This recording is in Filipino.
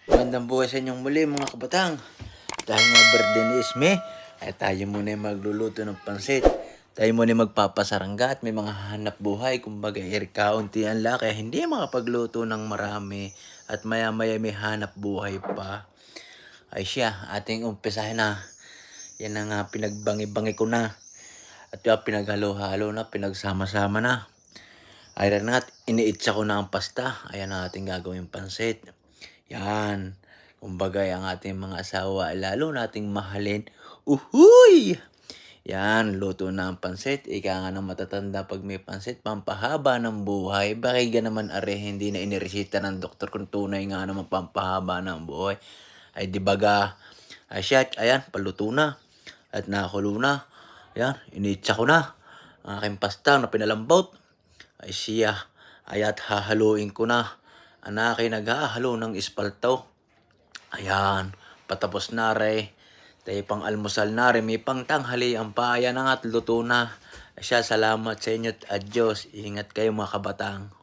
Magandang buhay sa inyong muli mga kabatang. Dahil nga birthday ni Isme, ay tayo muna yung magluluto ng pansit. Tayo muna yung magpapasarangga at may mga hanap buhay. Kumbaga, kaunti ang la, kaya hindi makapagluto ng marami. At maya maya may hanap buhay pa. Ay siya, ating umpisahin na. Yan na nga, pinagbangi-bangi ko na. At yung pinaghalo-halo na, pinagsama-sama na. Ayan na, iniitsa ko na ang pasta. Ayan na ating gagawin pansit. Yan. Kumbaga, ang ating mga asawa, lalo nating mahalin. Uhuy! Yan, luto na ang pansit. Ika nga ng matatanda pag may pansit, pampahaba ng buhay. Bakit naman are, hindi na iniresita ng doktor kung tunay nga naman pampahaba ng buhay. Ay di baga, ay siya, ayan, paluto na. At nakakulo na. Yan, initsa ko na. Ang aking pasta na pinalambot. Ay siya, ayat hahaluin ko na. Anak ay naghahalo ng espalto. Ayan, patapos na re. Tayo pang almusal na re, may pang tanghali ang paya na at luto na. Siya, salamat sa inyo at Diyos. Ingat kayo mga kabatang.